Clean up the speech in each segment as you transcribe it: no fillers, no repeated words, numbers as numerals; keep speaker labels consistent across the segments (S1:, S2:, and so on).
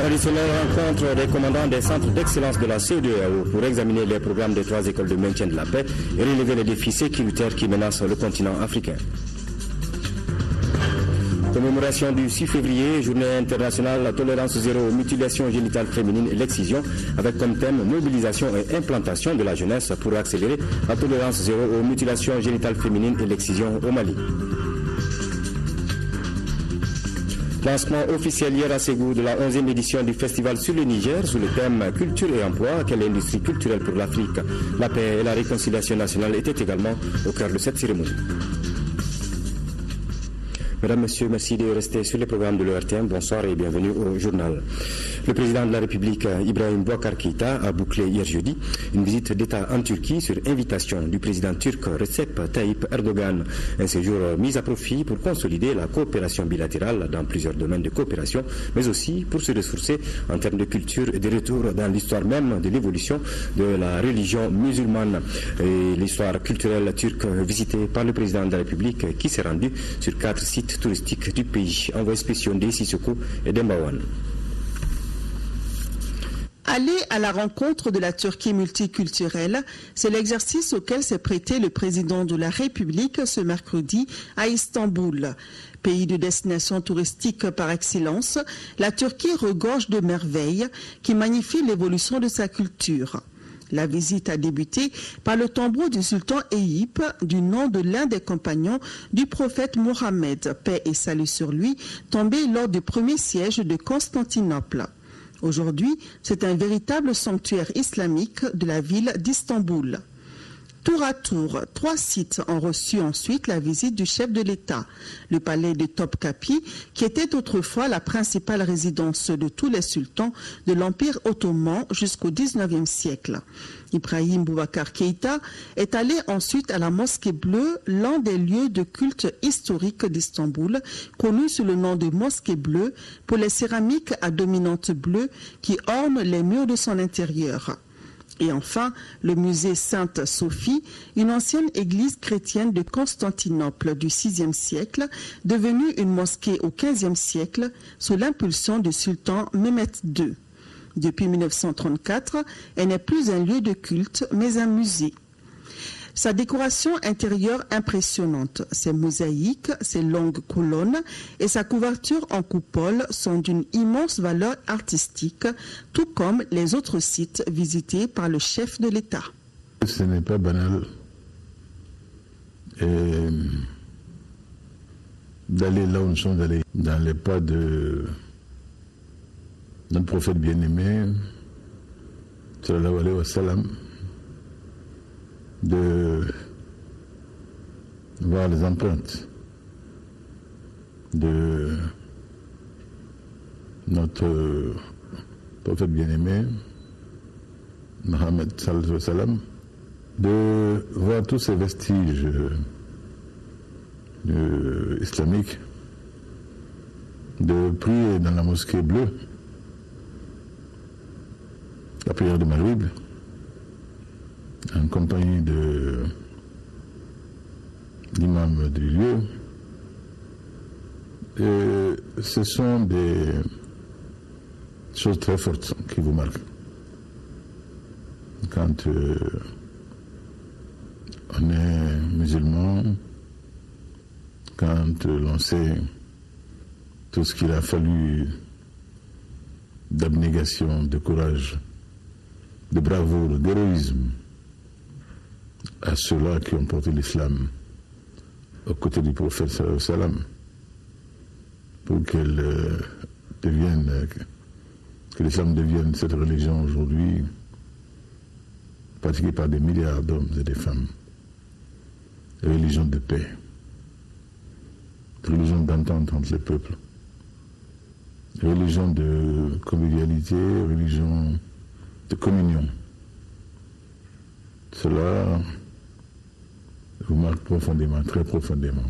S1: Traditionnelle rencontre des commandants des centres d'excellence de la CEDEAO pour examiner les programmes des 3 écoles de maintien de la paix et relever les défis sécuritaires qui menacent le continent africain. Commémoration du 6 février, journée internationale la tolérance zéro aux mutilations génitales féminines et l'excision, avec comme thème mobilisation et implantation de la jeunesse pour accélérer la tolérance zéro aux mutilations génitales féminines et l'excision au Mali. Lancement officiel hier à Ségou de la 11e édition du Festival sur le Niger sous le thème Culture et emploi, quelle industrie culturelle pour l'Afrique. La paix et la réconciliation nationale étaient également au cœur de cette cérémonie. Mesdames, Messieurs, merci de rester sur les programmes de l'ORTM. Bonsoir et bienvenue au journal. Le président de la République, Ibrahim Boubacar Keïta, a bouclé hier jeudi une visite d'État en Turquie sur invitation du président turc Recep Tayyip Erdogan. Un séjour mis à profit pour consolider la coopération bilatérale dans plusieurs domaines de coopération, mais aussi pour se ressourcer en termes de culture et de retour dans l'histoire même de l'évolution de la religion musulmane et l'histoire culturelle turque visitée par le président de la République qui s'est rendu sur 4 sites touristiques du pays. Envoyés spéciaux de Sissoko et d'Embawan.
S2: Aller à la rencontre de la Turquie multiculturelle, c'est l'exercice auquel s'est prêté le président de la République ce mercredi à Istanbul. Pays de destination touristique par excellence, la Turquie regorge de merveilles qui magnifient l'évolution de sa culture. La visite a débuté par le tombeau du sultan Eyüp, du nom de l'un des compagnons du prophète Mohammed, paix et salut sur lui, tombé lors du premier siège de Constantinople. Aujourd'hui, c'est un véritable sanctuaire islamique de la ville d'Istanbul. Tour à tour, 3 sites ont reçu ensuite la visite du chef de l'État. Le palais de Topkapi, qui était autrefois la principale résidence de tous les sultans de l'Empire ottoman jusqu'au XIXe siècle. Ibrahim Boubacar Keïta est allé ensuite à la Mosquée Bleue, l'un des lieux de culte historique d'Istanbul, connu sous le nom de Mosquée Bleue pour les céramiques à dominante bleue qui ornent les murs de son intérieur. Et enfin, le musée Sainte-Sophie, une ancienne église chrétienne de Constantinople du VIe siècle, devenue une mosquée au XVe siècle sous l'impulsion du sultan Mehmet II. Depuis 1934, elle n'est plus un lieu de culte, mais un musée. Sa décoration intérieure impressionnante, ses mosaïques, ses longues colonnes et sa couverture en coupole sont d'une immense valeur artistique, tout comme les autres sites visités par le chef de l'État.
S3: Ce n'est pas banal d'aller là où nous sommes allés, dans les pas de notre prophète bien-aimé, sallallahu alayhi wa sallam, de voir les empreintes de notre prophète bien-aimé, Mohammed sallallahu alayhi wa sallam, de voir tous ces vestiges islamiques, de prier dans la mosquée bleue, la prière de Maghrib, en compagnie de l'imam du lieu. Et ce sont des choses très fortes qui vous marquent. Quand on est musulman, quand l'on sait tout ce qu'il a fallu d'abnégation, de courage, de bravoure, d'héroïsme à ceux-là qui ont porté l'islam aux côtés du prophète sallallahu alayhi wa sallam pour que l'islam devienne cette religion aujourd'hui pratiquée par des milliards d'hommes et de femmes, religion de paix, religion d'entente entre les peuples, religion de convivialité, religion de communion. Cela vous marque profondément, très profondément.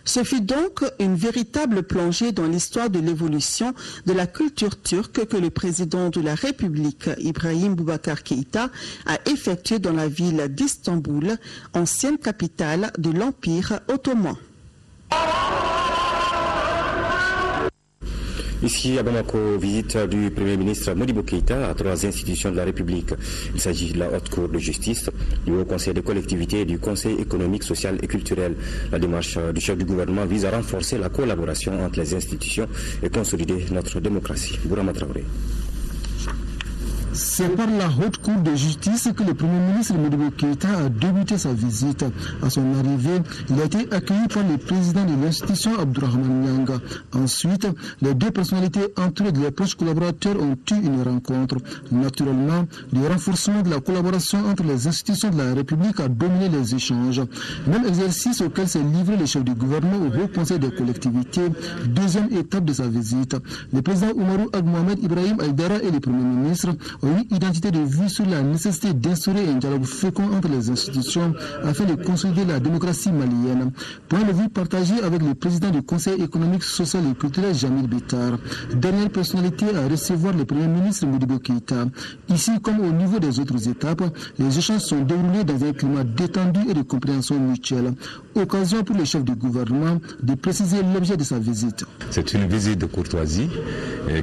S2: Ce fut donc une véritable plongée dans l'histoire de l'évolution de la culture turque que le président de la République, Ibrahim Boubacar Keïta, a effectuée dans la ville d'Istanbul, ancienne capitale de l'Empire ottoman.
S1: Ici à Bamako, visite du Premier ministre Modibo Keïta à 3 institutions de la République. Il s'agit de la Haute Cour de justice, du Haut Conseil des collectivités et du Conseil économique, social et culturel. La démarche du chef du gouvernement vise à renforcer la collaboration entre les institutions et consolider notre démocratie. Bourama Traoré.
S4: C'est par la Haute Cour de justice que le Premier ministre Modibo Keïta a débuté sa visite. À son arrivée, il a été accueilli par le président de l'institution, Abdourahmane Nyanga. Ensuite, les deux personnalités entourées de leurs proches collaborateurs ont eu une rencontre. Naturellement, le renforcement de la collaboration entre les institutions de la République a dominé les échanges. Même exercice auquel s'est livré le chef du gouvernement au Haut Conseil des collectivités, deuxième étape de sa visite. Le président Oumarou Ag Mohamed Ibrahim Aïdara et le Premier ministre ont eu identité de vue sur la nécessité d'instaurer un dialogue fécond entre les institutions afin de consolider la démocratie malienne. Point de vue partagé avec le président du Conseil économique, social et culturel, Jamil Bitar. Dernière personnalité à recevoir le Premier ministre Modibo Keïta. Ici, comme au niveau des autres étapes, les échanges sont déroulés dans un climat détendu et de compréhension mutuelle. Occasion pour le chef du gouvernement de préciser l'objet de sa visite.
S5: C'est une visite de courtoisie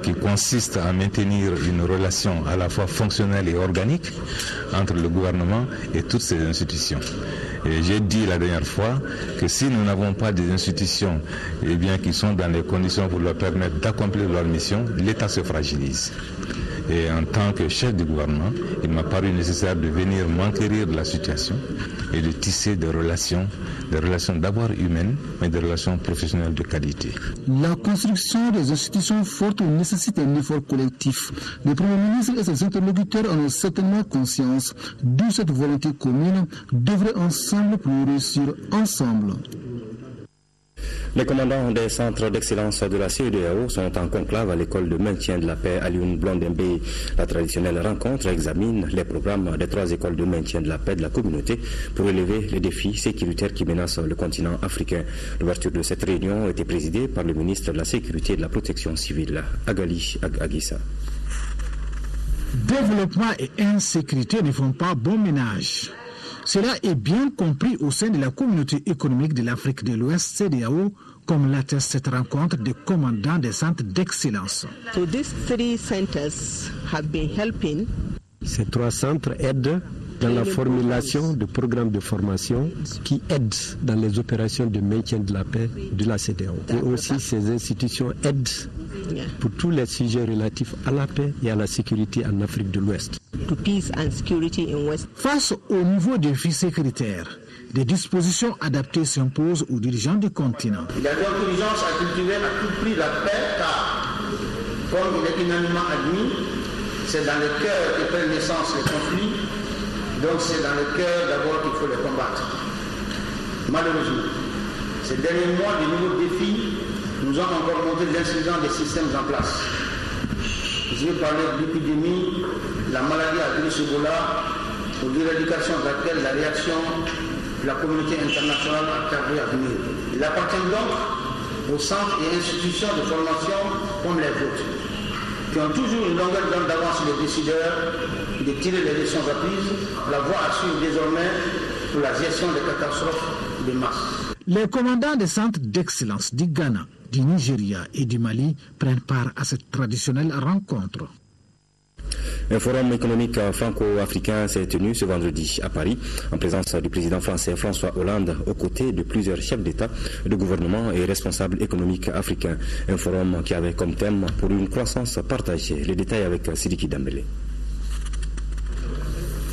S5: qui consiste à maintenir une relation à la fois fonctionnelle et organique entre le gouvernement et toutes ces institutions. Et j'ai dit la dernière fois que si nous n'avons pas des institutions qui sont dans les conditions pour leur permettre d'accomplir leur mission, l'État se fragilise. Et en tant que chef du gouvernement, il m'a paru nécessaire de venir m'enquérir de la situation et de tisser des relations d'abord humaines, mais des relations professionnelles de qualité.
S4: La construction des institutions fortes nécessite un effort collectif. Le Premier ministre et ses interlocuteurs en ont certainement conscience, d'où cette volonté commune d'œuvrer ensemble pour réussir ensemble.
S1: Les commandants des centres d'excellence de la CEDEAO sont en conclave à l'école de maintien de la paix à Lyon Blondembe. La traditionnelle rencontre examine les programmes des 3 écoles de maintien de la paix de la communauté pour relever les défis sécuritaires qui menacent le continent africain. L'ouverture de cette réunion a été présidée par le ministre de la Sécurité et de la Protection civile, Agali Agissa.
S6: Développement et insécurité ne font pas bon ménage. Cela est bien compris au sein de la communauté économique de l'Afrique de l'Ouest, CEDEAO, comme l'atteste cette rencontre des commandants des centres d'excellence.
S7: Ces 3 centres aident dans la formulation de programmes de formation qui aident dans les opérations de maintien de la paix de la CEDEAO. Et aussi ces institutions aident pour tous les sujets relatifs à la paix et à la sécurité en Afrique de l'Ouest.
S6: Face au nouveau défi sécuritaire, des dispositions adaptées s'imposent aux dirigeants du continent.
S8: Il y a donc urgence à cultiver à tout prix la paix, car, comme il est unanimement admis, c'est dans le cœur que prennent naissance les conflits, donc c'est dans le cœur d'abord qu'il faut les combattre. Malheureusement, ces derniers mois, de nouveaux défis nous ont encore montré l'insuffisance des systèmes en place. Je vais parler de l'épidémie, la maladie à virus Ebola, pour l'éradication de laquelle la réaction de la communauté internationale a tardé à venir. Il appartient donc aux centres et institutions de formation comme les vôtres, qui ont toujours une longueur d'avance sur les décideurs, de tirer les leçons apprises, la voie à suivre désormais pour la gestion des catastrophes de masse.
S6: Les commandants des centres d'excellence du Ghana, du Nigeria et du Mali prennent part à cette traditionnelle rencontre.
S1: Un forum économique franco-africain s'est tenu ce vendredi à Paris en présence du président français François Hollande aux côtés de plusieurs chefs d'État, de gouvernement et responsables économiques africains. Un forum qui avait comme thème pour une croissance partagée. Les détails avec Sidiki Dambélé.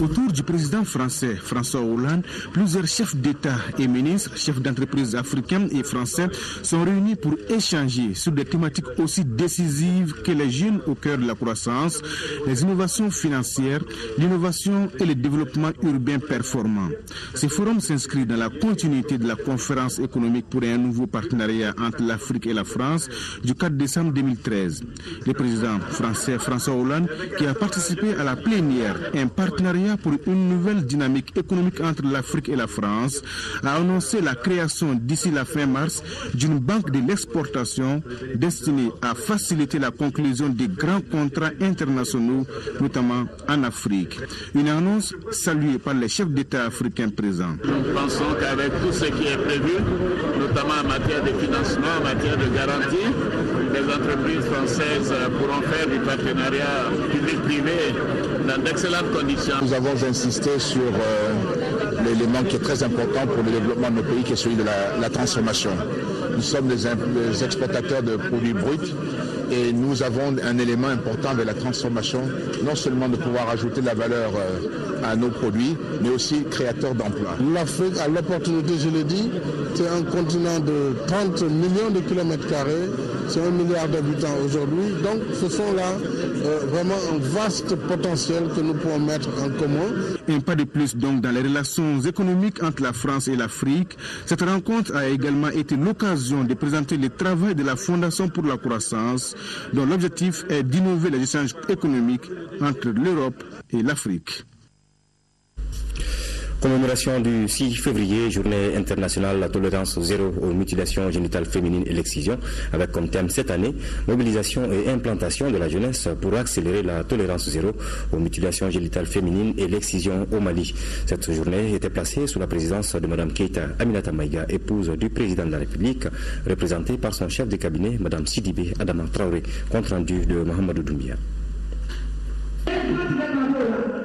S9: Autour du président français François Hollande, plusieurs chefs d'État et ministres, chefs d'entreprise africains et français sont réunis pour échanger sur des thématiques aussi décisives que les jeunes au cœur de la croissance, les innovations financières, l'innovation et le développement urbain performant. Ce forum s'inscrit dans la continuité de la conférence économique pour un nouveau partenariat entre l'Afrique et la France du 4 décembre 2013. Le président français François Hollande, qui a participé à la plénière, un partenariat pour une nouvelle dynamique économique entre l'Afrique et la France, a annoncé la création d'ici la fin mars d'une banque de l'exportation destinée à faciliter la conclusion des grands contrats internationaux, notamment en Afrique. Une annonce saluée par les chefs d'État africains présents.
S10: Nous pensons qu'avec tout ce qui est prévu, notamment en matière de financement, en matière de garantie, des entreprises françaises pourront faire du partenariat public-privé dans d'excellentes conditions.
S11: Nous avons insisté sur l'élément qui est très important pour le développement de nos pays, qui est celui de la transformation. Nous sommes des exportateurs de produits bruts et nous avons un élément important de la transformation, non seulement de pouvoir ajouter de la valeur à nos produits, mais aussi créateur d'emplois.
S12: L'Afrique a l'opportunité, je l'ai dit, c'est un continent de 30 millions de kilomètres carrés, c'est 1 milliard d'habitants aujourd'hui, donc ce sont là vraiment un vaste potentiel que nous pouvons mettre en commun.
S9: Un pas de plus donc dans les relations économiques entre la France et l'Afrique. Cette rencontre a également été l'occasion de présenter le travail de la Fondation pour la croissance, dont l'objectif est d'innover les échanges économiques entre l'Europe et l'Afrique.
S1: Commémoration du 6 février, journée internationale la tolérance zéro aux mutilations génitales féminines et l'excision, avec comme thème cette année, mobilisation et implantation de la jeunesse pour accélérer la tolérance zéro aux mutilations génitales féminines et l'excision au Mali. Cette journée était placée sous la présidence de Mme Keïta Aminata Maïga, épouse du président de la République, représentée par son chef de cabinet, Mme Sidibé Adama Traoré, compte rendu de Mohamedou Doumbia.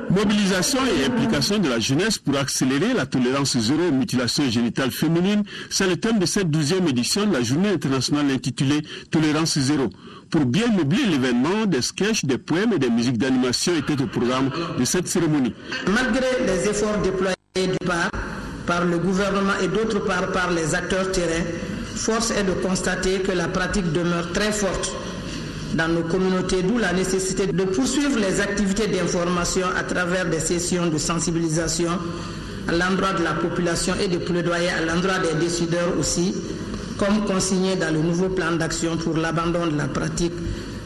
S9: Mobilisation et implication de la jeunesse pour accélérer la tolérance zéro aux mutilations génitales féminines, c'est le thème de cette 12e édition de la journée internationale intitulée Tolérance zéro. Pour bien meubler l'événement, des sketchs, des poèmes et des musiques d'animation étaient au programme de cette cérémonie.
S13: Malgré les efforts déployés d'une part par le gouvernement et d'autre part par les acteurs terrains, force est de constater que la pratique demeure très forte dans nos communautés, d'où la nécessité de poursuivre les activités d'information à travers des sessions de sensibilisation à l'endroit de la population et de plaidoyer à l'endroit des décideurs aussi, comme consigné dans le nouveau plan d'action pour l'abandon de la pratique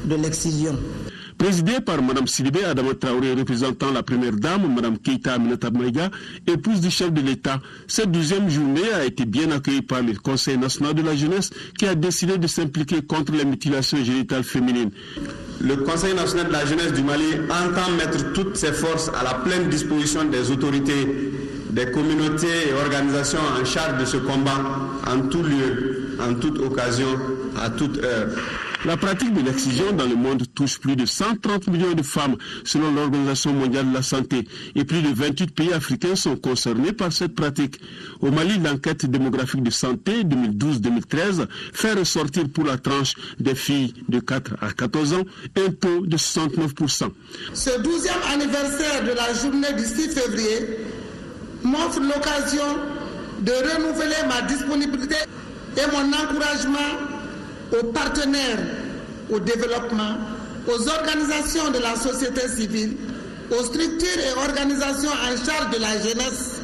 S13: de l'excision.
S9: Présidé par Mme Sidibé Adama Traoré, représentant la première dame, Mme Keïta Aminata Maïga, épouse du chef de l'État, cette 12e journée a été bien accueillie par le Conseil national de la jeunesse qui a décidé de s'impliquer contre les mutilations génitales féminines.
S14: Le Conseil national de la jeunesse du Mali entend mettre toutes ses forces à la pleine disposition des autorités, des communautés et organisations en charge de ce combat en tout lieu, en toute occasion, à toute heure.
S9: La pratique de l'excision dans le monde touche plus de 130 millions de femmes selon l'Organisation mondiale de la santé et plus de 28 pays africains sont concernés par cette pratique. Au Mali, l'enquête démographique de santé 2012-2013 fait ressortir pour la tranche des filles de 4 à 14 ans un taux de 69%.
S13: Ce 12e anniversaire de la journée du 6 février m'offre l'occasion de renouveler ma disponibilité et mon encouragement aux partenaires au développement, aux organisations de la société civile, aux structures et organisations en charge de la jeunesse,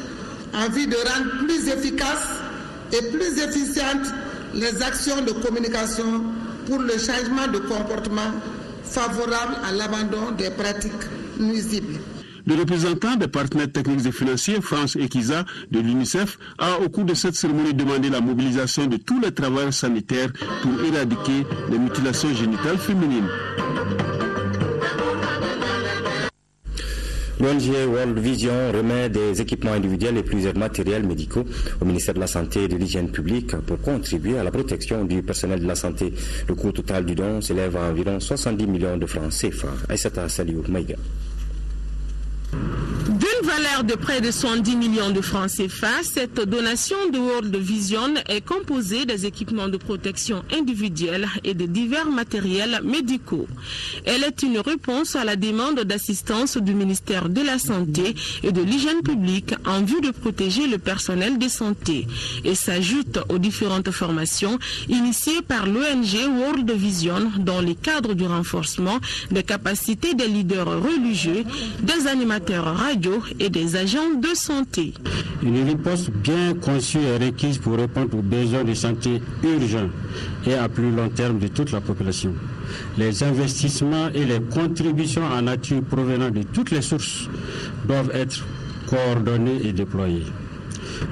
S13: en vue de rendre plus efficaces et plus efficientes les actions de communication pour le changement de comportement favorable à l'abandon des pratiques nuisibles.
S9: Le représentant des partenaires techniques et financiers, France Ekiza, de l'UNICEF, a au cours de cette cérémonie demandé la mobilisation de tous les travailleurs sanitaires pour éradiquer les mutilations génitales féminines.
S1: L'ONG World Vision remet des équipements individuels et plusieurs matériels médicaux au ministère de la Santé et de l'Hygiène publique pour contribuer à la protection du personnel de la santé. Le coût total du don s'élève à environ 70 millions de francs CFA. Aïssata Saliou Maïga.
S15: D'une valeur de près de 110 millions de francs CFA, cette donation de World Vision est composée des équipements de protection individuelle et de divers matériels médicaux. Elle est une réponse à la demande d'assistance du ministère de la Santé et de l'Hygiène publique en vue de protéger le personnel de santé et s'ajoute aux différentes formations initiées par l'ONG World Vision dans le cadre du renforcement des capacités des leaders religieux, des animateurs radio et des agents de santé.
S16: Une riposte bien conçue est requise pour répondre aux besoins de santé urgents et à plus long terme de toute la population. Les investissements et les contributions en nature provenant de toutes les sources doivent être coordonnés et déployés.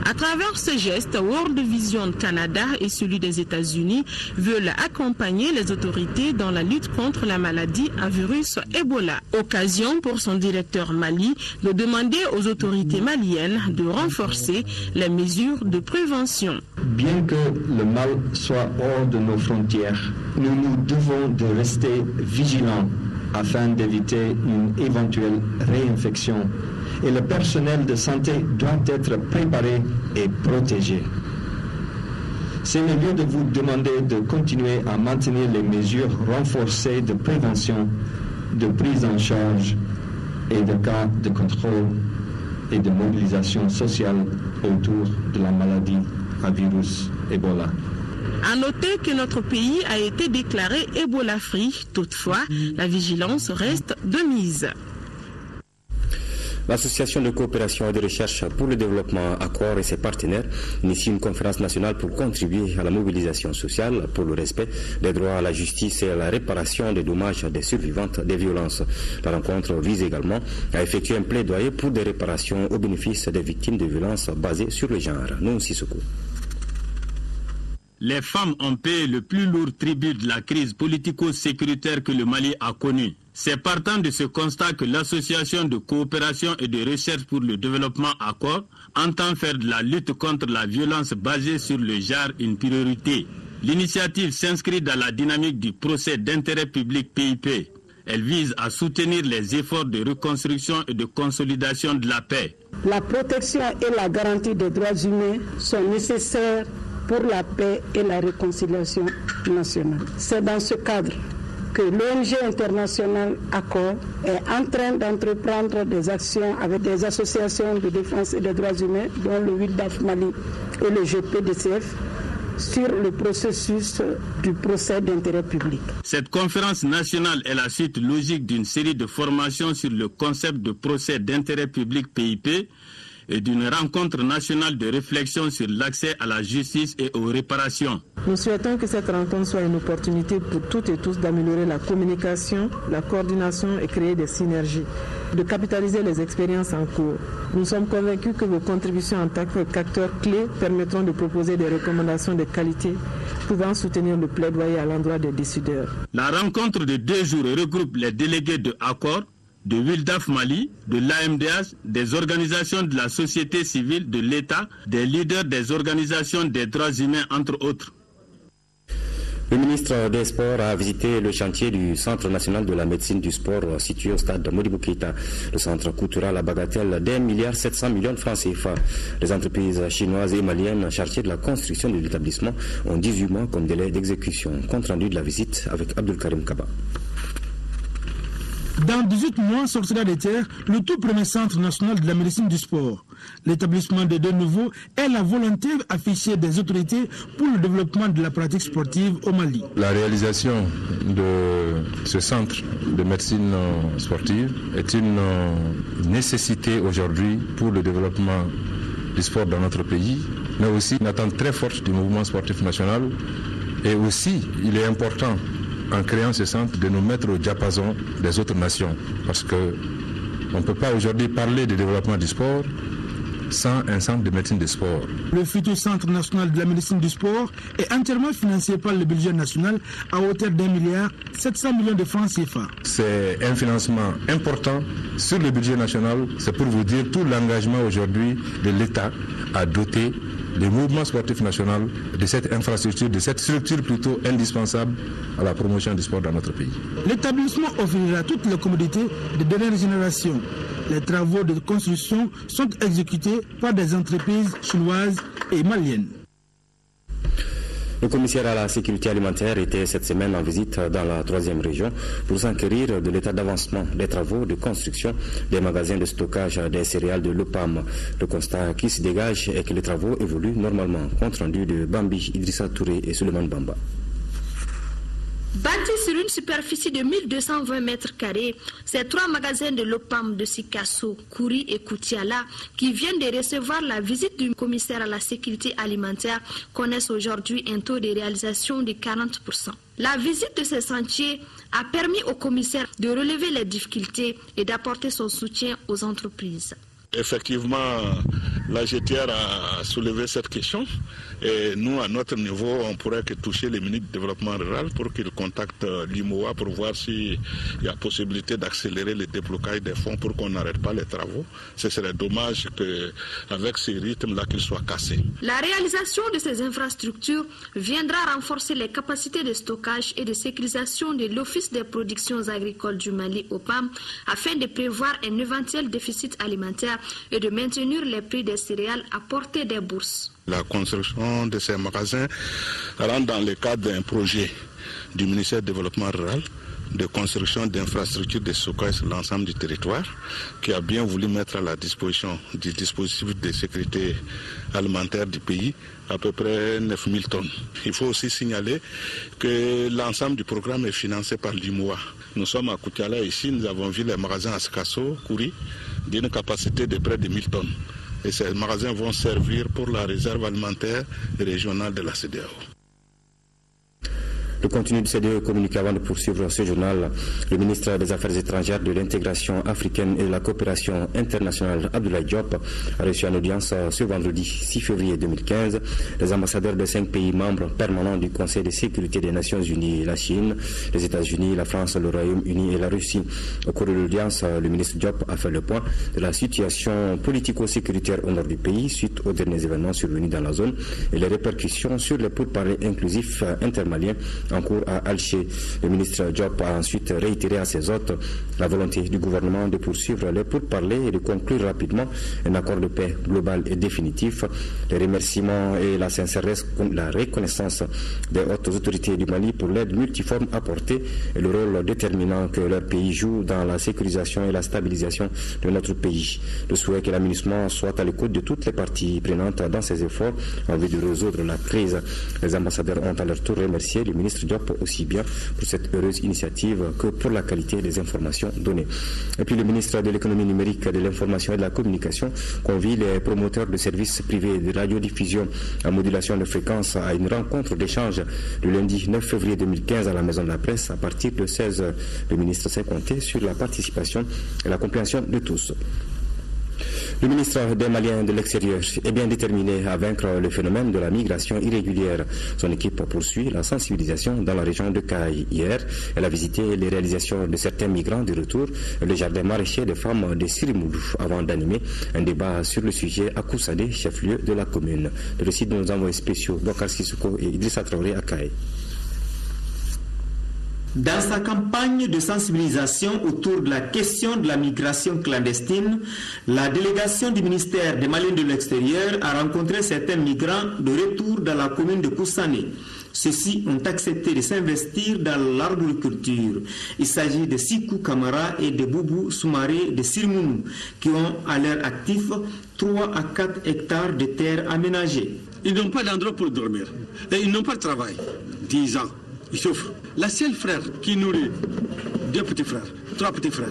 S15: À travers ce geste, World Vision Canada et celui des États-Unis veulent accompagner les autorités dans la lutte contre la maladie à virus Ebola. Occasion pour son directeur Mali de demander aux autorités maliennes de renforcer les mesures de prévention.
S17: Bien que le mal soit hors de nos frontières, nous devons de rester vigilants afin d'éviter une éventuelle réinfection. Et le personnel de santé doit être préparé et protégé. C'est le lieu de vous demander de continuer à maintenir les mesures renforcées de prévention, de prise en charge et de cas de contrôle et de mobilisation sociale autour de la maladie à virus Ebola.
S15: À noter que notre pays a été déclaré Ebola-free. Toutefois, la vigilance reste de mise.
S1: L'Association de coopération et de recherche pour le développement Accor et ses partenaires initie une conférence nationale pour contribuer à la mobilisation sociale pour le respect des droits à la justice et à la réparation des dommages des survivantes des violences. La rencontre vise également à effectuer un plaidoyer pour des réparations au bénéfice des victimes de violences basées sur le genre. Non Sissoko.
S18: Les femmes ont payé le plus lourd tribut de la crise politico-sécuritaire que le Mali a connue. C'est partant de ce constat que l'Association de coopération et de recherche pour le développement Accor entend faire de la lutte contre la violence basée sur le genre une priorité. L'initiative s'inscrit dans la dynamique du procès d'intérêt public PIP. Elle vise à soutenir les efforts de reconstruction et de consolidation de la paix.
S19: La protection et la garantie des droits humains sont nécessaires pour la paix et la réconciliation nationale. C'est dans ce cadre que l'ONG internationale Accor est en train d'entreprendre des actions avec des associations de défense et des droits humains, dont le WILDAF Mali et le GPDCF, sur le processus du procès d'intérêt public.
S18: Cette conférence nationale est la suite logique d'une série de formations sur le concept de procès d'intérêt public PIP et d'une rencontre nationale de réflexion sur l'accès à la justice et aux réparations.
S20: Nous souhaitons que cette rencontre soit une opportunité pour toutes et tous d'améliorer la communication, la coordination et créer des synergies, de capitaliser les expériences en cours. Nous sommes convaincus que vos contributions en tant qu'acteurs clés permettront de proposer des recommandations de qualité pouvant soutenir le plaidoyer à l'endroit des décideurs.
S18: La rencontre de 2 jours regroupe les délégués de Accor, de WILDAF Mali, de l'AMDH, des organisations de la société civile, de l'État, des leaders des organisations des droits humains, entre autres.
S1: Le ministre des Sports a visité le chantier du Centre national de la médecine du sport situé au stade Modibo Keïta. Le centre coûtera la bagatelle d'1,7 milliard de francs CFA. Les entreprises chinoises et maliennes chargées de la construction de l'établissement ont 18 mois comme délai d'exécution. Compte rendu de la visite avec Abdul Karim Kaba.
S4: Dans 18 mois sortira des terres le tout premier centre national de la médecine du sport. L'établissement des 2 nouveaux est la volonté affichée des autorités pour le développement de la pratique sportive au Mali.
S5: La réalisation de ce centre de médecine sportive est une nécessité aujourd'hui pour le développement du sport dans notre pays, mais aussi une attente très forte du mouvement sportif national. Et aussi, il est important, en créant ce centre, de nous mettre au diapason des autres nations. Parce qu'on ne peut pas aujourd'hui parler de développement du sport sans un centre de médecine du sport.
S4: Le futur centre national de la médecine du sport est entièrement financé par le budget national à hauteur d'1,7 milliard de francs CFA.
S5: C'est un financement important sur le budget national. C'est pour vous dire tout l'engagement aujourd'hui de l'État à doter le mouvement sportif national de cette infrastructure, de cette structure plutôt indispensable à la promotion du sport dans notre pays.
S4: L'établissement offrira toutes les commodités de dernière génération. Les travaux de construction sont exécutés par des entreprises chinoises et maliennes.
S1: Le commissaire à la sécurité alimentaire était cette semaine en visite dans la 3e région pour s'enquérir de l'état d'avancement des travaux de construction des magasins de stockage des céréales de l'OPAM. Le constat qui se dégage est que les travaux évoluent normalement. Compte rendu de Bambi, Idrissa Touré et Suleiman Bamba.
S21: Bâtis sur une superficie de 1220 mètres carrés, ces 3 magasins de l'OPAM de Sikasso, Kouri et Koutiala, qui viennent de recevoir la visite du commissaire à la sécurité alimentaire, connaissent aujourd'hui un taux de réalisation de 40%. La visite de ces chantiers a permis au commissaire de relever les difficultés et d'apporter son soutien aux entreprises.
S22: Effectivement,
S3: La GTR a soulevé cette question et nous, à notre niveau, on pourrait que toucher les ministres du développement rural pour qu'ils contactent l'IMOA pour voir s'il y a possibilité d'accélérer le déblocage des fonds pour qu'on n'arrête pas les travaux. Ce serait dommage qu'avec ces rythmes-là qu'ils soient cassés.
S21: La réalisation de ces infrastructures viendra renforcer les capacités de stockage et de sécurisation de l'Office des productions agricoles du Mali, OPAM, afin de prévoir un éventuel déficit alimentaire et de maintenir les prix des céréales à portée des bourses.
S3: La construction de ces magasins rentre dans le cadre d'un projet du ministère du Développement rural de construction d'infrastructures de stockage sur l'ensemble du territoire, qui a bien voulu mettre à la disposition du dispositif de sécurité alimentaire du pays à peu près 9000 tonnes. Il faut aussi signaler que l'ensemble du programme est financé par l'IMOA. Nous sommes à Koutiala ici, nous avons vu les magasins à Sikasso, Kouri, d'une capacité de près de 1000 tonnes. Et ces magasins vont servir pour la réserve alimentaire régionale de la CEDEAO.
S1: Le contenu de ces deux communiqués avant de poursuivre ce journal. Le ministre des Affaires étrangères, de l'intégration africaine et de la coopération internationale, Abdoulaye Diop, a reçu en audience ce vendredi 6 février 2015 les ambassadeurs de 5 pays membres permanents du Conseil de sécurité des Nations Unies, la Chine, les États-Unis, la France, le Royaume-Uni et la Russie. Au cours de l'audience, le ministre Diop a fait le point de la situation politico-sécuritaire au nord du pays suite aux derniers événements survenus dans la zone et les répercussions sur les pourparlers inclusifs intermaliens en cours à Alger. Le ministre Diop a ensuite réitéré à ses hôtes la volonté du gouvernement de poursuivre les pourparlers et de conclure rapidement un accord de paix global et définitif. Les remerciements et la sincère reconnaissance des hautes autorités du Mali pour l'aide multiforme apportée et le rôle déterminant que leur pays joue dans la sécurisation et la stabilisation de notre pays. Le souhait que l'aménagement soit à l'écoute de toutes les parties prenantes dans ces efforts en vue de résoudre la crise. Les ambassadeurs ont à leur tour remercié le ministre Diop aussi bien pour cette heureuse initiative que pour la qualité des informations données. Et puis le ministre de l'économie numérique, de l'information et de la communication convie les promoteurs de services privés de radiodiffusion à modulation de fréquence à une rencontre d'échange le lundi 9 février 2015 à la Maison de la Presse à partir de 16h. Le ministre s'est compté sur la participation et la compréhension de tous. Le ministre des Maliens de l'extérieur est bien déterminé à vaincre le phénomène de la migration irrégulière. Son équipe poursuit la sensibilisation dans la région de Kaï. Hier, elle a visité les réalisations de certains migrants de retour, le jardin maraîcher des femmes de Sirimoulou, avant d'animer un débat sur le sujet à Koussadé, chef-lieu de la commune. Le récit de nos envoyés spéciaux, Bokar Sissoko et Idrissa Traoré à Kaï.
S22: Dans sa campagne de sensibilisation autour de la question de la migration clandestine, la délégation du ministère des Maliens de l'extérieur a rencontré certains migrants de retour dans la commune de Koussané. Ceux-ci ont accepté de s'investir dans l'arboriculture. Il s'agit de Sikou Kamara et de Boubou Soumaré de Sirmounou, qui ont à leur actif 3 à 4 hectares de terres aménagées.
S23: Ils n'ont pas d'endroit pour dormir et ils n'ont pas de travail. 10 ans. Ils souffrent. La seule frère qui nourrit 2 petits frères, 3 petits frères,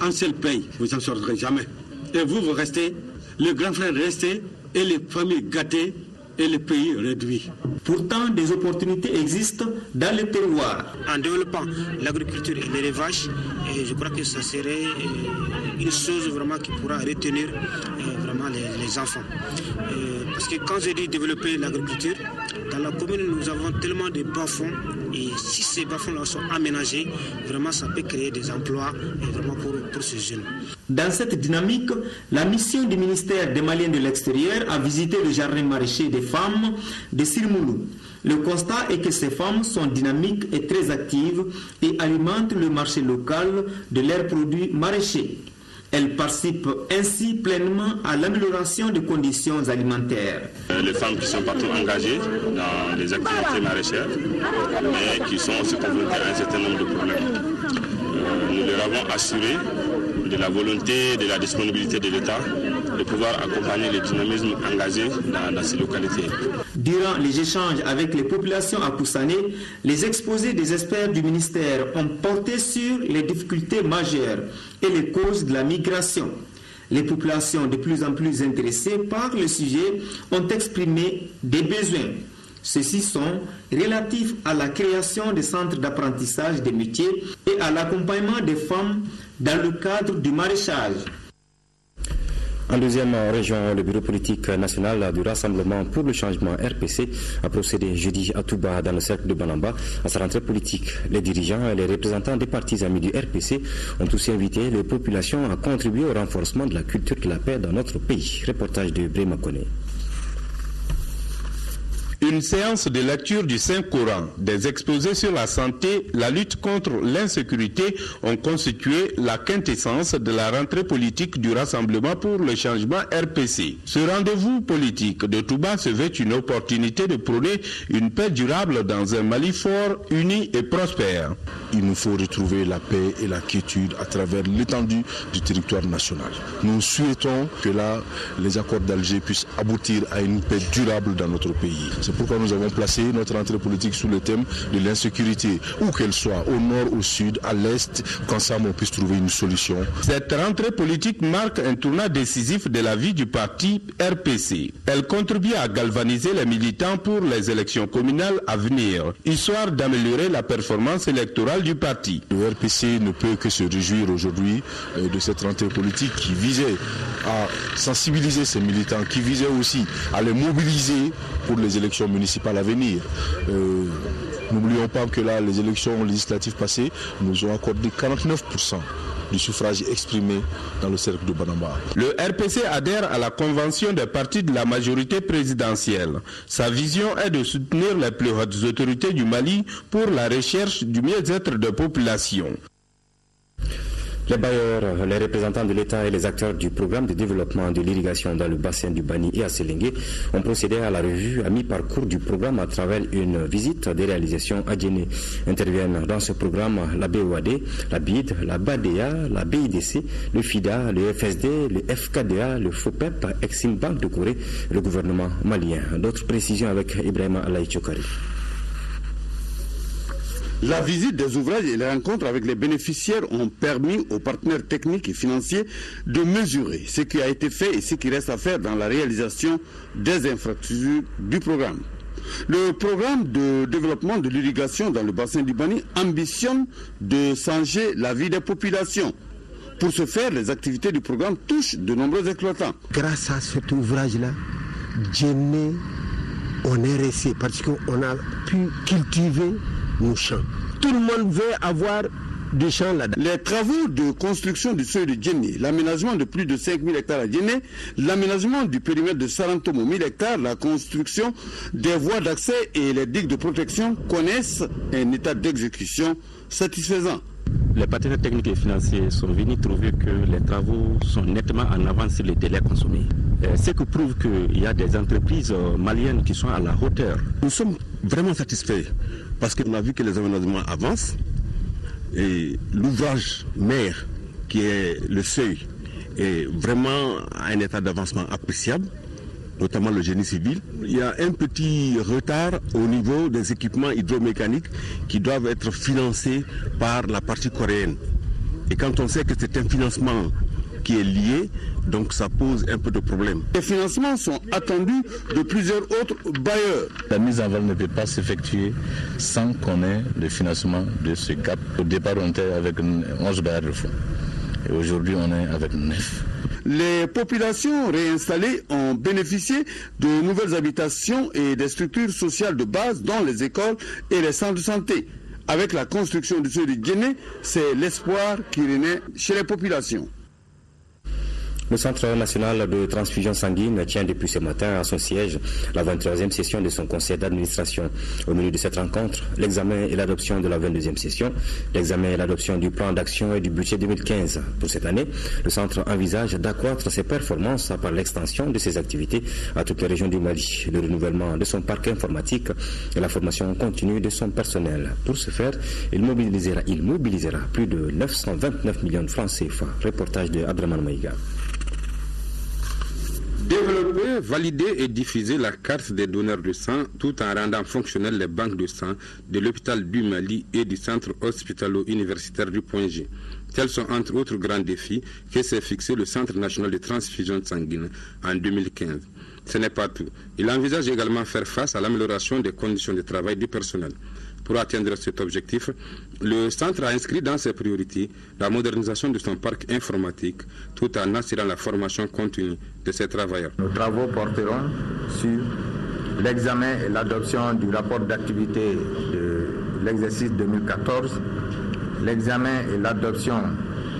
S23: un seul paye, vous n'en sortirez jamais. Et vous restez, le grand frère resté, et les familles gâtées, et le pays réduit.
S22: Pourtant, des opportunités existent dans le terroir.
S24: En développant l'agriculture et l'élevage, je crois que ça serait une chose vraiment qui pourra retenir vraiment les enfants. Parce que quand je dis développer l'agriculture, dans la commune, nous avons tellement de bas-fonds, et si ces bas-fonds-là sont aménagés, vraiment ça peut créer des emplois vraiment pour ces jeunes.
S22: Dans cette dynamique, la mission du ministère des Maliens de l'extérieur a visité le jardin maraîcher des femmes de Sirmoulou. Le constat est que ces femmes sont dynamiques et très actives et alimentent le marché local de leurs produits maraîchers. Elles participent ainsi pleinement à l'amélioration des conditions alimentaires.
S25: Les femmes qui sont partout engagées dans les activités maraîchères, mais qui sont aussi confrontées à un certain nombre de problèmes. Nous leur avons assuré de la volonté, de la disponibilité de l'État de pouvoir accompagner le dynamisme engagé dans ces localités.
S22: Durant les échanges avec les populations à Koussané, les exposés des experts du ministère ont porté sur les difficultés majeures et les causes de la migration. Les populations de plus en plus intéressées par le sujet ont exprimé des besoins. Ceux-ci sont relatifs à la création de centres d'apprentissage des métiers et à l'accompagnement des femmes dans le cadre du maraîchage.
S1: En deuxième région, le bureau politique national du Rassemblement pour le changement RPC a procédé jeudi à Touba dans le cercle de Banamba à sa rentrée politique. Les dirigeants et les représentants des partis amis du RPC ont aussi invité les populations à contribuer au renforcement de la culture de la paix dans notre pays. Reportage de Brema Kone.
S2: Une séance de lecture du Saint-Coran, des exposés sur la santé, la lutte contre l'insécurité ont constitué la quintessence de la rentrée politique du Rassemblement pour le changement RPC. Ce rendez-vous politique de Touba se veut une opportunité de prôner une paix durable dans un Mali fort, uni et prospère.
S11: Il nous faut retrouver la paix et la quiétude à travers l'étendue du territoire national. Nous souhaitons que là, les accords d'Alger puissent aboutir à une paix durable dans notre pays. C'est pourquoi nous avons placé notre rentrée politique sous le thème de l'insécurité, où qu'elle soit, au nord, au sud, à l'est, qu'ensemble on puisse trouver une solution.
S2: Cette rentrée politique marque un tournant décisif de la vie du parti RPC. Elle contribue à galvaniser les militants pour les élections communales à venir, histoire d'améliorer la performance électorale du parti.
S11: Le RPC ne peut que se réjouir aujourd'hui de cette rentrée politique qui visait à sensibiliser ses militants, qui visait aussi à les mobiliser pour les élections municipales à venir. N'oublions pas que là, les élections législatives passées nous ont accordé 49% du suffrage exprimé dans le cercle de Banamba.
S2: Le RPC adhère à la convention des partis de la majorité présidentielle. Sa vision est de soutenir les plus hautes autorités du Mali pour la recherche du mieux-être de population.
S1: Les bailleurs, les représentants de l'État et les acteurs du programme de développement de l'irrigation dans le bassin du Bani et à Sélingué ont procédé à la revue à mi-parcours du programme à travers une visite des réalisations à Djenné. Interviennent dans ce programme la BOAD, la BID, la BADEA, la BIDC, le FIDA, le FSD, le FKDA, le FOPEP, Exim Bank de Corée et le gouvernement malien. D'autres précisions avec Ibrahim Alaï Chokari.
S6: La visite des ouvrages et les rencontres avec les bénéficiaires ont permis aux partenaires techniques et financiers de mesurer ce qui a été fait et ce qui reste à faire dans la réalisation des infrastructures du programme. Le programme de développement de l'irrigation dans le bassin du Bani ambitionne de changer la vie des populations. Pour ce faire, les activités du programme touchent de nombreux exploitants.
S7: Grâce à cet ouvrage-là, Djenné, on est resté parce qu'on a pu cultiver nos champs. Tout le monde veut avoir des champs là-dedans.
S6: Les travaux de construction du seuil de Djenné, l'aménagement de plus de 5000 hectares à Djenné, l'aménagement du périmètre de Sarantomo 1000 hectares, la construction des voies d'accès et les digues de protection connaissent un état d'exécution satisfaisant.
S8: Les partenaires techniques et financiers sont venus trouver que les travaux sont nettement en avance sur les délais consommés. Ce qui prouve qu'il y a des entreprises maliennes qui sont à la hauteur.
S6: Nous sommes vraiment satisfaits parce qu'on a vu que les aménagements avancent et l'ouvrage mère qui est le seuil est vraiment à un état d'avancement appréciable, notamment le génie civil. Il y a un petit retard au niveau des équipements hydromécaniques qui doivent être financés par la partie coréenne. Et quand on sait que c'est un financement qui est lié, donc ça pose un peu de problème. Les financements sont attendus de plusieurs autres bailleurs.
S5: La mise en valeur ne peut pas s'effectuer sans qu'on ait le financement de ce cap. Au départ, on était avec 11 bailleurs de fonds. Et aujourd'hui, on est avec 9.
S6: Les populations réinstallées ont bénéficié de nouvelles habitations et des structures sociales de base, dont les écoles et les centres de santé. Avec la construction du seuil de Djenné, c'est l'espoir qui renaît chez les populations.
S1: Le Centre national de transfusion sanguine tient depuis ce matin à son siège la 23e session de son conseil d'administration. Au milieu de cette rencontre, l'examen et l'adoption de la 22e session, l'examen et l'adoption du plan d'action et du budget 2015. Pour cette année, le centre envisage d'accroître ses performances par l'extension de ses activités à toutes les régions du Mali, le renouvellement de son parc informatique et la formation continue de son personnel. Pour ce faire, il mobilisera plus de 929 millions de francs CFA. Reportage de Abdraman Maïga.
S10: Développer, valider et diffuser la carte des donneurs de sang tout en rendant fonctionnelles les banques de sang de l'hôpital du Mali et du centre hospitalo-universitaire du Point G. Tels sont entre autres grands défis que s'est fixé le Centre national de transfusion sanguine en 2015. Ce n'est pas tout. Il envisage également faire face à l'amélioration des conditions de travail du personnel. Pour atteindre cet objectif, le centre a inscrit dans ses priorités la modernisation de son parc informatique tout en assurant la formation continue de ses travailleurs.
S9: Nos travaux porteront sur l'examen et l'adoption du rapport d'activité de l'exercice 2014, l'examen et l'adoption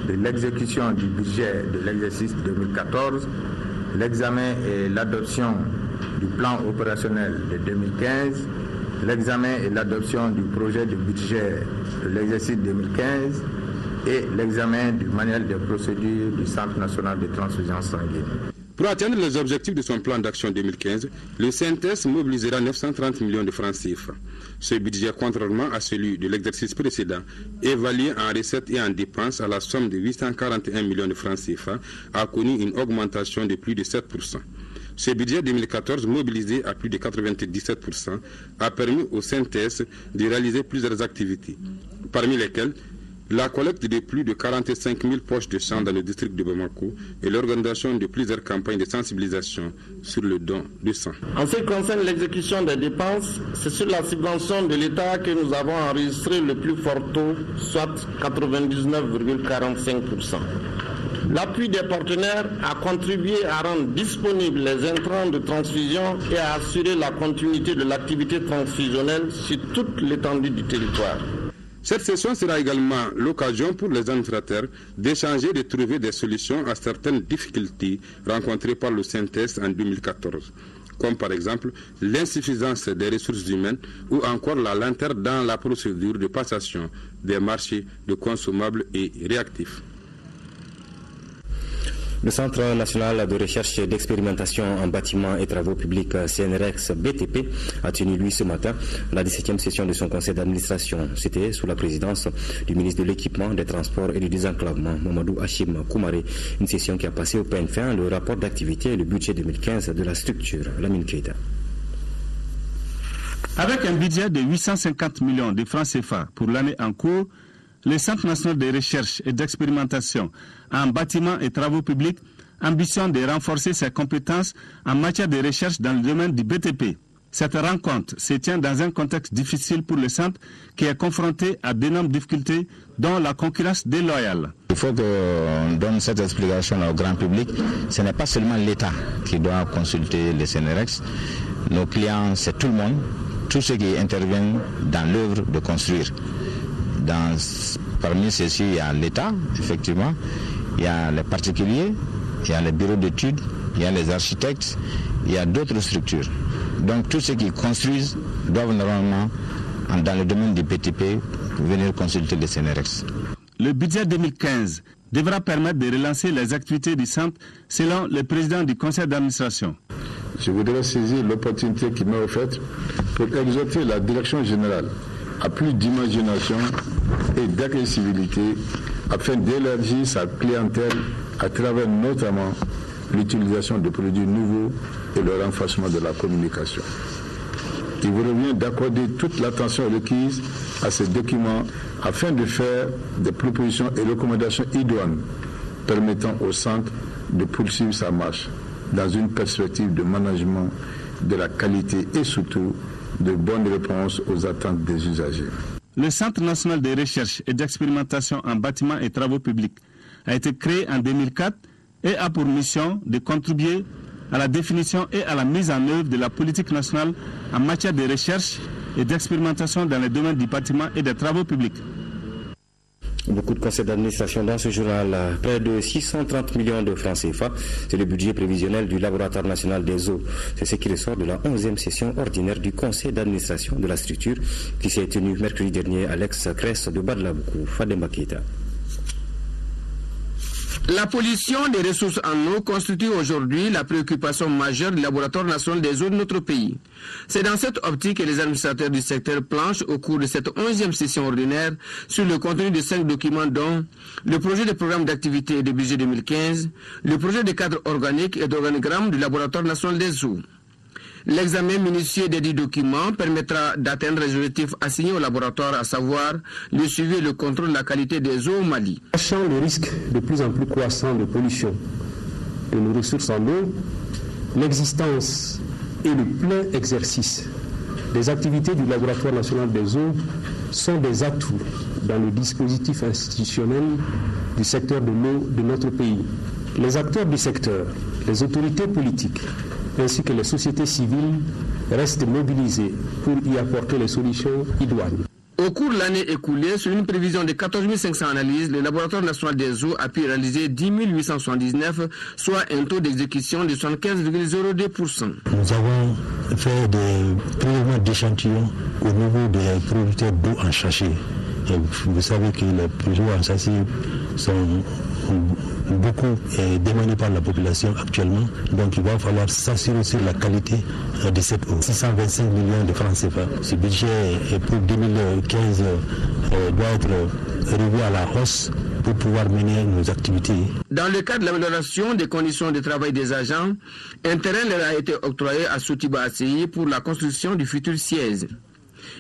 S9: de l'exécution du budget de l'exercice 2014, l'examen et l'adoption du plan opérationnel de 2015, l'examen et l'adoption du projet de budget de l'exercice 2015 et l'examen du manuel de procédure du Centre national de transfusion sanguine.
S10: Pour atteindre les objectifs de son plan d'action 2015, le CNTS mobilisera 930 millions de francs CFA. Ce budget, contrairement à celui de l'exercice précédent, évalué en recettes et en dépenses à la somme de 841 millions de francs CFA, a connu une augmentation de plus de 7%. Ce budget 2014, mobilisé à plus de 97%, a permis au CNTS de réaliser plusieurs activités, parmi lesquelles la collecte de plus de 45 000 poches de sang dans le district de Bamako et l'organisation de plusieurs campagnes de sensibilisation sur le don de sang.
S12: En ce qui concerne l'exécution des dépenses, c'est sur la subvention de l'État que nous avons enregistré le plus fort taux, soit 99,45%. L'appui des partenaires a contribué à rendre disponibles les intrants de transfusion et à assurer la continuité de l'activité transfusionnelle sur toute l'étendue du territoire.
S10: Cette session sera également l'occasion pour les administrateurs d'échanger et de trouver des solutions à certaines difficultés rencontrées par le CNTS en 2014, comme par exemple l'insuffisance des ressources humaines ou encore la lenteur dans la procédure de passation des marchés de consommables et réactifs.
S1: Le Centre national de recherche et d'expérimentation en bâtiments et travaux publics CNREX BTP a tenu lui ce matin la 17e session de son conseil d'administration. C'était sous la présidence du ministre de l'Équipement, des Transports et du Désenclavement, Mamadou Hachim Koumaré. Une session qui a passé au peigne fin le rapport d'activité et le budget 2015 de la structure. Lamine Keita.
S18: Avec un budget de 850 millions de francs CFA pour l'année en cours, le Centre national de recherche et d'expérimentation en bâtiments et travaux publics ambitionne de renforcer ses compétences en matière de recherche dans le domaine du BTP. Cette rencontre se tient dans un contexte difficile pour le centre qui est confronté à d'énormes difficultés, dont la concurrence déloyale.
S13: Il faut qu'on donne cette explication au grand public. Ce n'est pas seulement l'État qui doit consulter les CNREX. Nos clients, c'est tout le monde, tous ceux qui interviennent dans l'œuvre de construire. Parmi ceux-ci, il y a l'État, effectivement, il y a les particuliers, il y a les bureaux d'études, il y a les architectes, il y a d'autres structures. Donc tous ceux qui construisent doivent normalement, dans le domaine du BTP, venir consulter les CNREX.
S18: Le budget 2015 devra permettre de relancer les activités du centre selon le président du conseil d'administration.
S14: Je voudrais saisir l'opportunité qui m'est offerte pour exhorter la direction générale à plus d'imagination et d'accessibilité afin d'élargir sa clientèle à travers notamment l'utilisation de produits nouveaux et le renforcement de la communication. Il vous revient d'accorder toute l'attention requise à ces documents afin de faire des propositions et recommandations idoines permettant au centre de poursuivre sa marche dans une perspective de management de la qualité et surtout de bonnes réponses aux attentes des usagers.
S18: Le Centre national de recherche et d'expérimentation en bâtiments et travaux publics a été créé en 2004 et a pour mission de contribuer à la définition et à la mise en œuvre de la politique nationale en matière de recherche et d'expérimentation dans le domaine du bâtiment et des travaux publics.
S1: Beaucoup de conseils d'administration dans ce journal. Près de 630 millions de francs CFA. C'est le budget prévisionnel du Laboratoire national des eaux. C'est ce qui ressort de la 11e session ordinaire du conseil d'administration de la structure qui s'est tenue mercredi dernier à l'ex-Cresse de Badlaboukou. Fademba Keita.
S16: La pollution des ressources en eau constitue aujourd'hui la préoccupation majeure du Laboratoire national des eaux de notre pays. C'est dans cette optique que les administrateurs du secteur planchent au cours de cette 11e session ordinaire sur le contenu de 5 documents dont le projet de programme d'activité et de budget 2015, le projet de cadre organique et d'organigramme du Laboratoire national des eaux. L'examen minutieux des 10 documents permettra d'atteindre les objectifs assignés au laboratoire, à savoir le suivi et le contrôle de la qualité des eaux au Mali.
S26: Sachant le risque de plus en plus croissant de pollution de nos ressources en eau, l'existence et le plein exercice Les activités du Laboratoire national des eaux sont des atouts dans le dispositif institutionnel du secteur de l'eau de notre pays. Les acteurs du secteur, les autorités politiques, ainsi que les sociétés civiles restent mobilisés pour y apporter les solutions idoines.
S16: Au cours de l'année écoulée, sur une prévision de 14 500 analyses, le Laboratoire national des eaux a pu réaliser 10 879, soit un taux d'exécution de 75,02%.
S4: Nous avons fait des prélèvements d'échantillons au niveau des producteurs d'eau en sachet. Et vous savez que les produits en sachet sont beaucoup demandés par la population actuellement. Donc il va falloir s'assurer sur la qualité de cette eau. 625 millions de francs CFA. Ce budget pour 2015 doit être revu à la hausse pour pouvoir mener nos activités.
S16: Dans le cadre de l'amélioration des conditions de travail des agents, un terrain leur a été octroyé à Sotiba ACI pour la construction du futur siège.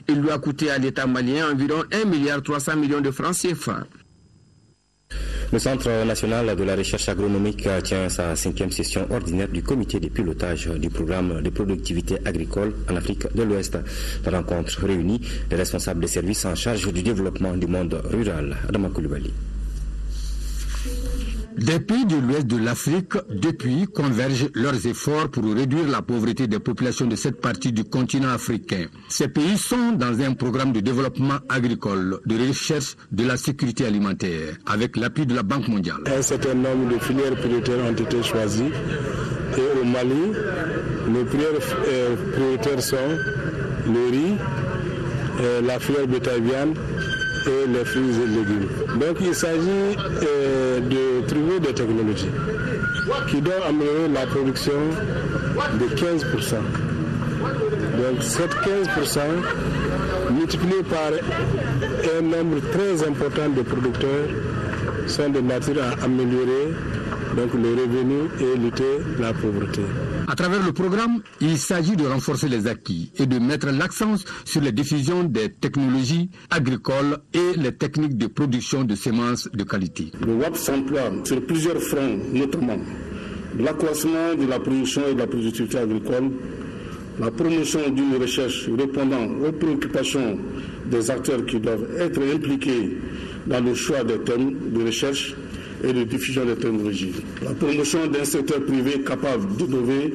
S16: Il doit coûter à l'État malien environ 1,3 milliard de francs CFA.
S1: Le Centre national de la recherche agronomique tient sa 5e session ordinaire du comité de pilotage du programme de productivité agricole en Afrique de l'Ouest. La rencontre réunit les responsables des services en charge du développement du monde rural. Adama Koulibaly.
S15: Des pays de l'ouest de l'Afrique, depuis, convergent leurs efforts pour réduire la pauvreté des populations de cette partie du continent africain. Ces pays sont dans un programme de développement agricole, de recherche de la sécurité alimentaire, avec l'appui de la Banque mondiale.
S17: Un certain nombre de filières prioritaires ont été choisies. Et au Mali, les filières prioritaires sont le riz, la filière bétail-viande et les fruits et légumes. Donc il s'agit de trouver des technologies qui doivent améliorer la production de 15%. Donc cette 15% multiplié par un nombre très important de producteurs sont de nature à améliorer donc le revenu et lutter la pauvreté.
S15: À travers le programme, il s'agit de renforcer les acquis et de mettre l'accent sur la diffusion des technologies agricoles et les techniques de production de semences de qualité.
S23: Le WAP s'emploie sur plusieurs fronts, notamment l'accroissement de la production et de la productivité agricole, la promotion d'une recherche répondant aux préoccupations des acteurs qui doivent être impliqués dans le choix des thèmes de recherche et de diffusion des technologies. La promotion d'un secteur privé capable d'innover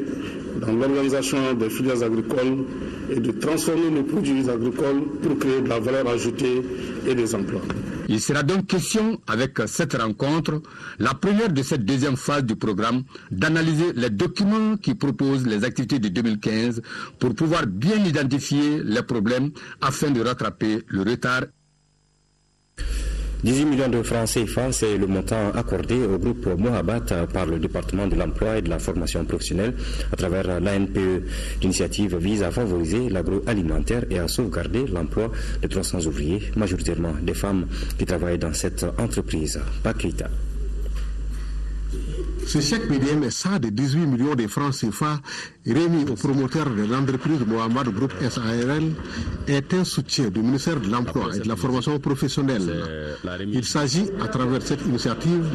S23: dans l'organisation des filières agricoles et de transformer nos produits agricoles pour créer de la valeur ajoutée et des emplois.
S15: Il sera donc question, avec cette rencontre, la première de cette deuxième phase du programme, d'analyser les documents qui proposent les activités de 2015 pour pouvoir bien identifier les problèmes afin de rattraper le retard.
S1: 18 millions de francs CFA, c'est le montant accordé au groupe Mohabat par le département de l'emploi et de la formation professionnelle à travers l'ANPE. L'initiative vise à favoriser l'agroalimentaire et à sauvegarder l'emploi de 300 ouvriers, majoritairement des femmes qui travaillent dans cette entreprise. Paquita.
S19: Ce chèque PDMSA de 18 millions de francs CFA remis au promoteur de l'entreprise Mohamed Group SARL est un soutien du ministère de l'Emploi et de la formation professionnelle. Il s'agit, à travers cette initiative,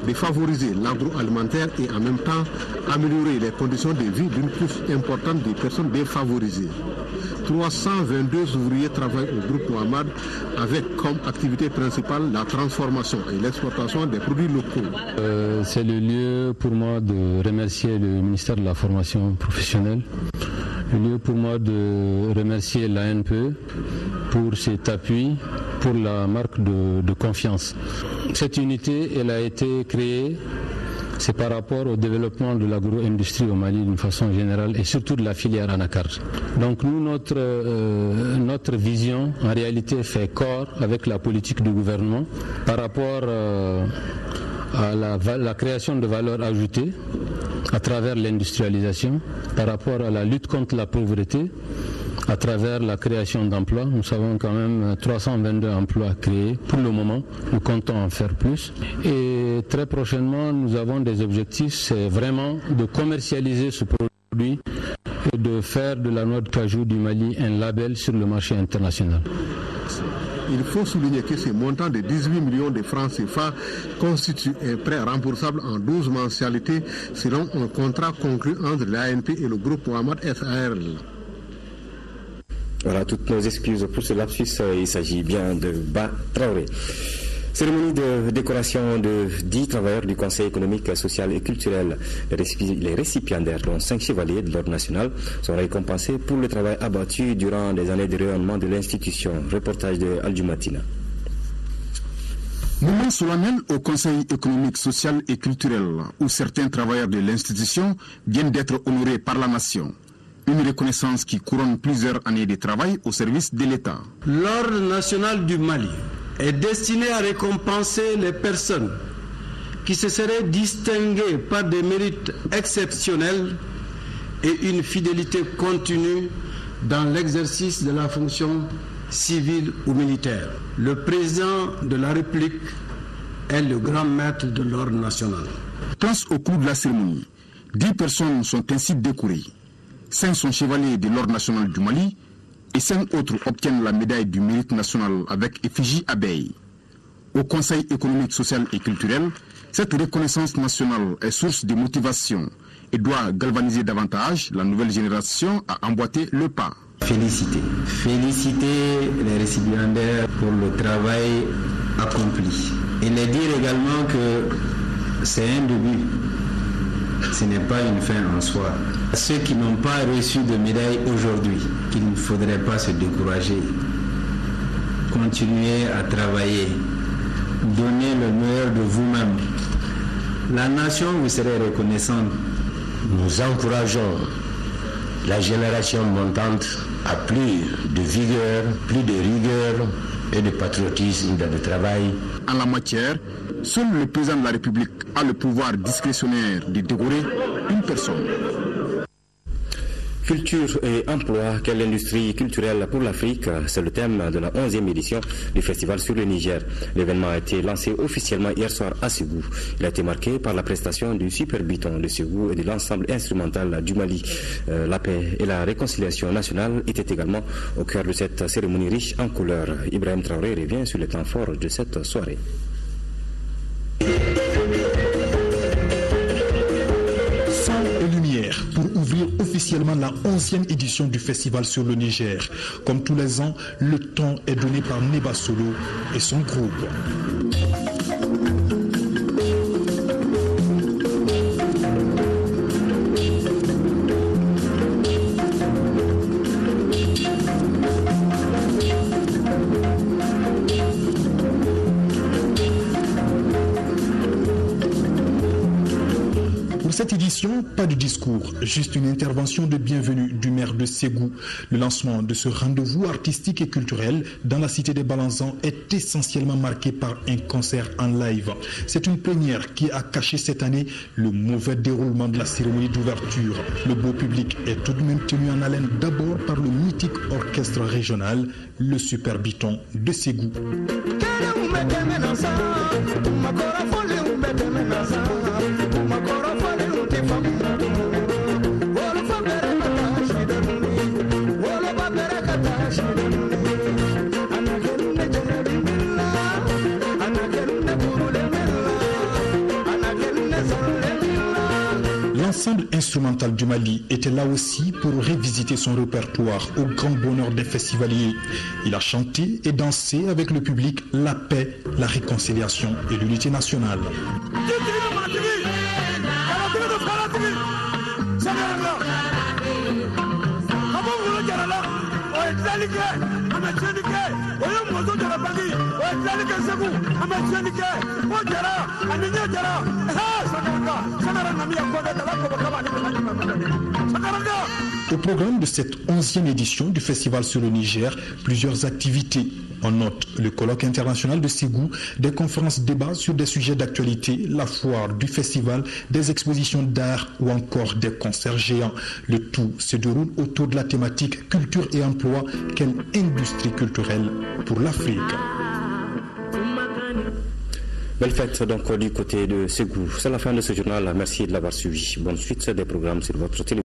S19: de favoriser l'agroalimentaire et en même temps améliorer les conditions de vie d'une couche importante des personnes défavorisées. 322 ouvriers travaillent au groupe Mohamed avec comme activité principale la transformation et l'exportation des produits locaux.
S26: C'est le lieu pour moi de remercier le ministère de la formation professionnelle, le lieu pour moi de remercier l'ANPE pour cet appui, pour la marque de confiance. Cette unité, elle a été créée. C'est par rapport au développement de l'agro-industrie au Mali d'une façon générale et surtout de la filière anacarde. Donc nous, notre vision en réalité fait corps avec la politique du gouvernement par rapport à la création de valeur ajoutée à travers l'industrialisation, par rapport à la lutte contre la pauvreté, à travers la création d'emplois. Nous savons quand même 322 emplois créés pour le moment. Nous comptons en faire plus. Et très prochainement, nous avons des objectifs. C'est vraiment de commercialiser ce produit et de faire de la noix de cajou du Mali un label sur le marché international.
S19: Il faut souligner que ce montant de 18 millions de francs CFA constitue un prêt remboursable en 12 mensualités selon un contrat conclu entre l'ANP et le groupe Mohamed SARL.
S1: Voilà, toutes nos excuses pour ce lapsus, il s'agit bien de Ba Traoré. Cérémonie de décoration de 10 travailleurs du Conseil économique, social et culturel. Les récipiendaires, dont 5 chevaliers de l'ordre national, sont récompensés pour le travail abattu durant les années de rayonnement de l'institution. Reportage de Al-Jumatina.
S3: Moment solennel au Conseil économique, social et culturel, où certains travailleurs de l'institution viennent d'être honorés par la nation. Une reconnaissance qui couronne plusieurs années de travail au service de l'État.
S20: L'ordre national du Mali est destiné à récompenser les personnes qui se seraient distinguées par des mérites exceptionnels et une fidélité continue dans l'exercice de la fonction civile ou militaire. Le président de la République est le grand maître de l'ordre national.
S3: Place au cours de la cérémonie, 10 personnes sont ainsi décorées. 5 sont chevaliers de l'ordre national du Mali et 5 autres obtiennent la médaille du mérite national avec effigie abeille. Au Conseil économique, social et culturel, cette reconnaissance nationale est source de motivation et doit galvaniser davantage la nouvelle génération à emboîter le pas.
S21: Féliciter les récipiendaires pour le travail accompli. Et les dire également que c'est un début, ce n'est pas une fin en soi. Ceux qui n'ont pas reçu de médaille aujourd'hui, qu'il ne faudrait pas se décourager. Continuez à travailler, donnez le meilleur de vous-même. La nation vous serait reconnaissante.
S22: Nous encourageons la génération montante à plus de vigueur, plus de rigueur et de patriotisme dans le travail.
S3: En la matière, seul le président de la République a le pouvoir discrétionnaire de décorer une personne.
S1: Culture et emploi, quelle industrie culturelle pour l'Afrique? C'est le thème de la 11e édition du festival sur le Niger. L'événement a été lancé officiellement hier soir à Ségou. Il a été marqué par la prestation du Super Biton de Ségou et de l'ensemble instrumental du Mali. La paix et la réconciliation nationale étaient également au cœur de cette cérémonie riche en couleurs. Ibrahim Traoré revient sur les temps forts de cette soirée.
S24: Pour ouvrir officiellement la 11e édition du festival sur le Niger. Comme tous les ans, le ton est donné par Neba Solo et son groupe. Pour cette édition, pas de discours, juste une intervention de bienvenue du maire de Ségou. Le lancement de ce rendez-vous artistique et culturel dans la cité des Balanzans est essentiellement marqué par un concert en live. C'est une première qui a caché cette année le mauvais déroulement de la cérémonie d'ouverture. Le beau public est tout de même tenu en haleine d'abord par le mythique orchestre régional, le Super Biton de Ségou. L'ensemble instrumental du Mali était là aussi pour revisiter son répertoire au grand bonheur des festivaliers. Il a chanté et dansé avec le public la paix, la réconciliation et l'unité nationale. Au programme de cette 11e édition du Festival sur le Niger, plusieurs activités. On note le colloque international de Ségou, des conférences débats sur des sujets d'actualité, la foire du festival, des expositions d'art ou encore des concerts géants. Le tout se déroule autour de la thématique culture et emploi, quelle industrie culturelle pour l'Afrique.
S1: Belle fête donc du côté de Ségou. C'est la fin de ce journal. Merci de l'avoir suivi. Bonne suite des programmes sur votre télévision.